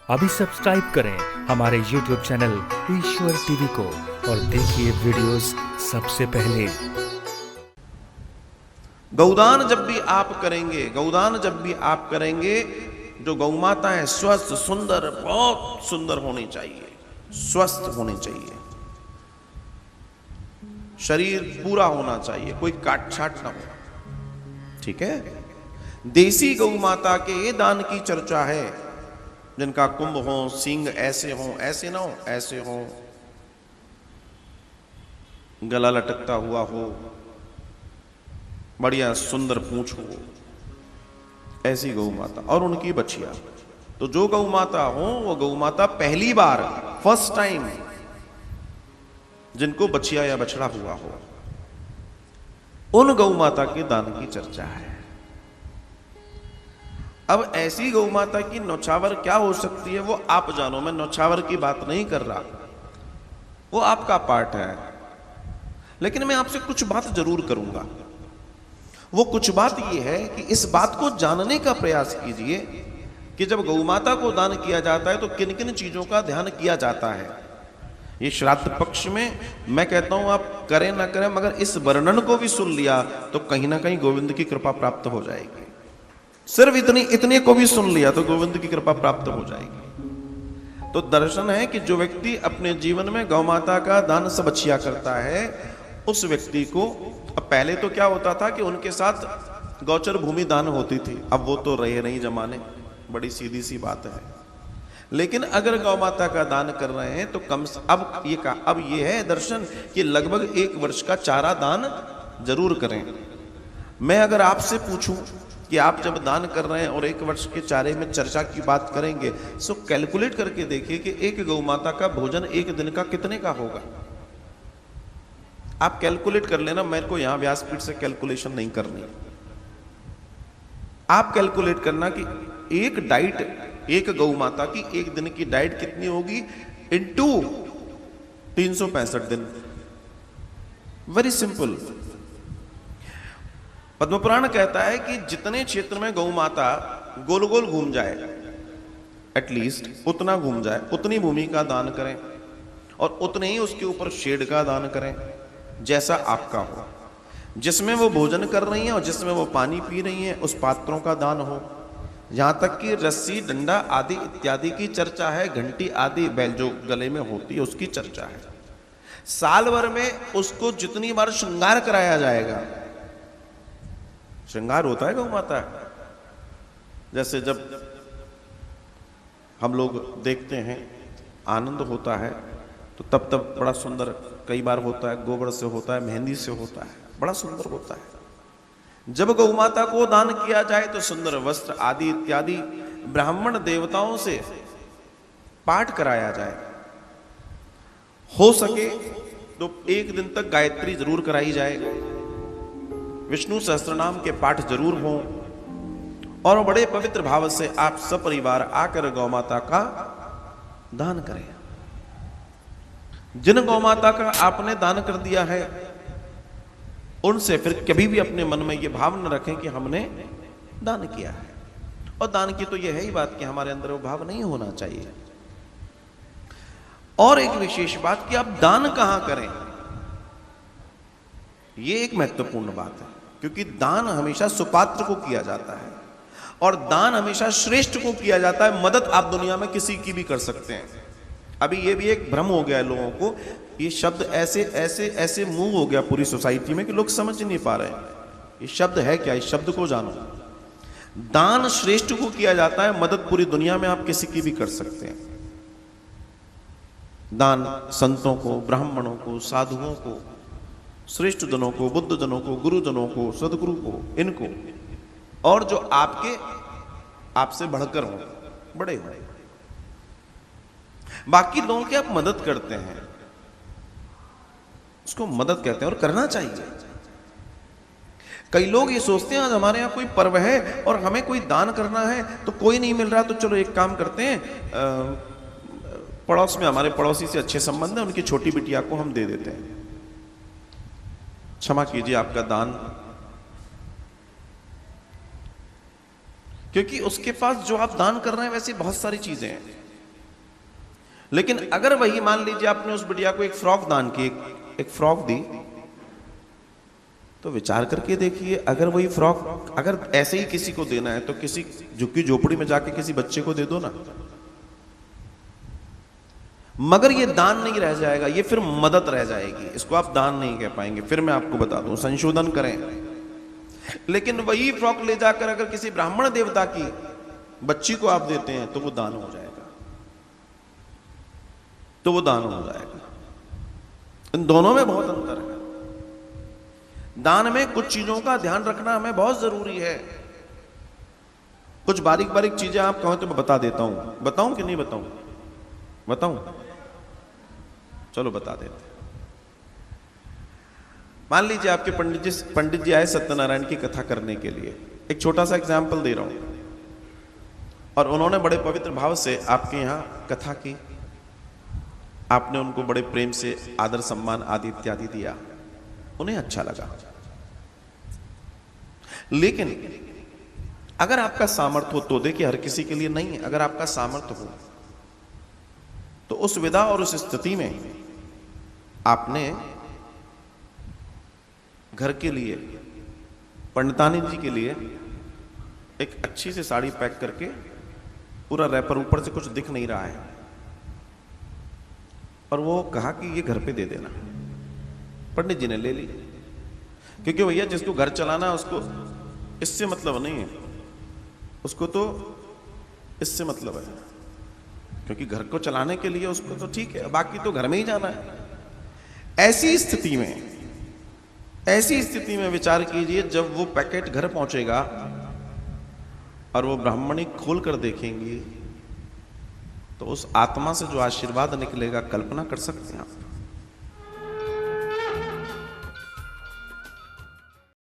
अभी सब्सक्राइब करें हमारे YouTube चैनल ईश्वर टीवी को और देखिए वीडियोस सबसे पहले। गौदान जब भी आप करेंगे, गौदान जब भी आप करेंगे, जो गौ माता है स्वस्थ सुंदर, बहुत सुंदर होनी चाहिए, स्वस्थ होनी चाहिए, शरीर पूरा होना चाहिए, कोई काट छाट ना हो। ठीक है। देसी गौ माता के दान की चर्चा है, जिनका कुंभ हो, सींग ऐसे हो, ऐसे ना हो, ऐसे हो, गला लटकता हुआ हो, बढ़िया सुंदर पूंछ हो, ऐसी गौ माता और उनकी बछिया। तो जो गौ माता हो वो गौ माता पहली बार, फर्स्ट टाइम, जिनको बछिया या बछड़ा हुआ हो, उन गौ माता के दान की चर्चा है। अब ऐसी गौ माता की नौछावर क्या हो सकती है वो आप जानो, मैं नौछावर की बात नहीं कर रहा, वो आपका पार्ट है, लेकिन मैं आपसे कुछ बात जरूर करूंगा। वो कुछ बात ये है कि इस बात को जानने का प्रयास कीजिए कि जब गौ माता को दान किया जाता है तो किन किन चीजों का ध्यान किया जाता है। ये श्राद्ध पक्ष में मैं कहता हूं आप करें ना करें, मगर इस वर्णन को भी सुन लिया तो कहीं ना कहीं गोविंद की कृपा प्राप्त हो जाएगी। सिर्फ इतने को भी सुन लिया तो गोविंद की कृपा प्राप्त हो जाएगी। तो दर्शन है कि जो व्यक्ति अपने जीवन में गौ माता का दान सब बछिया करता है, उस व्यक्ति को, अब पहले तो क्या होता था कि उनके साथ गौचर भूमि दान होती थी, अब वो तो रहे नहीं जमाने, बड़ी सीधी सी बात है। लेकिन अगर गौ माता का दान कर रहे हैं तो अब ये है दर्शन कि लगभग 1 वर्ष का चारा दान जरूर करें। मैं अगर आपसे पूछूं कि आप जब दान कर रहे हैं और 1 वर्ष के चारे में चर्चा की बात करेंगे, सो कैलकुलेट करके देखिए कि एक गौ माता का भोजन 1 दिन का कितने का होगा। आप कैलकुलेट कर लेना, मेरे को यहां व्यासपीठ से कैलकुलेशन नहीं करनी। आप कैलकुलेट करना कि एक डाइट, एक गौ माता की 1 दिन की डाइट कितनी होगी इनटू 365 दिन। Very simple. पद्म पुराण कहता है कि जितने क्षेत्र में गौ माता गोल गोल घूम जाए, एटलीस्ट उतना घूम जाए, उतनी भूमि का दान करें और उतने ही उसके ऊपर शेड का दान करें, जैसा आपका हो। जिसमें वो भोजन कर रही हैं और जिसमें वो पानी पी रही हैं, उस पात्रों का दान हो। यहां तक कि रस्सी, डंडा आदि इत्यादि की चर्चा है, घंटी आदि बैल जो गले में होती है उसकी चर्चा है। साल भर में उसको जितनी बार श्रृंगार कराया जाएगा, श्रृंगार होता है गौ माता, जैसे जब हम लोग देखते हैं आनंद होता है तो तब बड़ा सुंदर कई बार होता है, गोबर से होता है, मेहंदी से होता है, बड़ा सुंदर होता है। जब गौ माता को दान किया जाए तो सुंदर वस्त्र आदि इत्यादि ब्राह्मण देवताओं से पाठ कराया जाए। हो सके तो 1 दिन तक गायत्री जरूर कराई जाए, विष्णु सहस्त्रनाम के पाठ जरूर हों, और बड़े पवित्र भाव से आप सपरिवार आकर गौ माता का दान करें। जिन गौ माता का आपने दान कर दिया है, उनसे फिर कभी भी अपने मन में यह भाव न रखें कि हमने दान किया है। और दान की तो यह है ही बात कि हमारे अंदर वो भाव नहीं होना चाहिए। और एक विशेष बात कि आप दान कहां करें, यह एक महत्वपूर्ण बात है, क्योंकि दान हमेशा सुपात्र को किया जाता है और दान हमेशा श्रेष्ठ को किया जाता है। मदद आप दुनिया में किसी की भी कर सकते हैं। अभी ये भी एक भ्रम हो गया है लोगों को, ये शब्द ऐसे ऐसे ऐसे मूव हो गया पूरी सोसाइटी में कि लोग समझ नहीं पा रहे हैं ये शब्द है क्या। इस शब्द को जानो, दान श्रेष्ठ को किया जाता है, मदद पूरी दुनिया में आप किसी की भी कर सकते हैं। दान संतों को, ब्राह्मणों को, साधुओं को, श्रेष्ठ जनों को, बुद्ध जनों को, गुरुजनों को, सदगुरु को, इनको, और जो आपसे बढ़कर हो, बड़े हो, बाकी लोगों की आप मदद करते हैं, उसको मदद कहते हैं और करना चाहिए। कई लोग ये सोचते हैं आज हमारे यहां कोई पर्व है और हमें कोई दान करना है तो कोई नहीं मिल रहा, तो चलो एक काम करते हैं, पड़ोस में हमारे पड़ोसी से अच्छे संबंध है, उनकी छोटी बिटिया को हम दे देते हैं, क्षमा कीजिए आपका दान, क्योंकि उसके पास जो आप दान कर रहे हैं वैसे बहुत सारी चीजें हैं। लेकिन अगर वही मान लीजिए आपने उस बिटिया को एक फ्रॉक दान की, एक फ्रॉक दी, तो विचार करके देखिए, अगर वही फ्रॉक अगर ऐसे ही किसी को देना है तो किसी झुग्गी झोपड़ी में जाके किसी बच्चे को दे दो ना। मगर ये दान नहीं रह जाएगा, ये फिर मदद रह जाएगी, इसको आप दान नहीं कह पाएंगे। फिर मैं आपको बता दूं, संशोधन करें। लेकिन वही फ्रॉक ले जाकर अगर किसी ब्राह्मण देवता की बच्ची को आप देते हैं तो वो दान हो जाएगा, तो वो दान हो जाएगा। इन दोनों में बहुत अंतर है। दान में कुछ चीजों का ध्यान रखना हमें बहुत जरूरी है। कुछ बारीक बारीक चीजें आप कहो तो मैं बता देता हूं। बताऊं कि नहीं बताऊं? बताऊं? चलो बता देते। मान लीजिए आपके पंडित जी आए सत्यनारायण की कथा करने के लिए। एक छोटा सा एग्जाम्पल दे रहा हूं। और उन्होंने बड़े पवित्र भाव से आपके यहां कथा की। आपने उनको बड़े प्रेम से आदर सम्मान आदि इत्यादि दिया, उन्हें अच्छा लगा। लेकिन अगर आपका सामर्थ्य हो तो, देखिए हर किसी के लिए नहीं है, अगर आपका सामर्थ्य हो तो उस विधा और उस स्थिति में आपने घर के लिए, पंडितानी जी के लिए एक अच्छी सी साड़ी पैक करके, पूरा रैपर ऊपर से कुछ दिख नहीं रहा है, और वो कहा कि ये घर पे दे देना। पंडित जी ने ले ली, क्योंकि भैया जिसको घर चलाना है उसको इससे मतलब नहीं है, उसको तो इससे मतलब है, क्योंकि घर को चलाने के लिए उसको तो ठीक है, बाकी तो घर में ही जाना है। ऐसी स्थिति में विचार कीजिए, जब वो पैकेट घर पहुंचेगा और वो ब्राह्मणी खोल कर देखेंगी तो उस आत्मा से जो आशीर्वाद निकलेगा, कल्पना कर सकते हैं आप?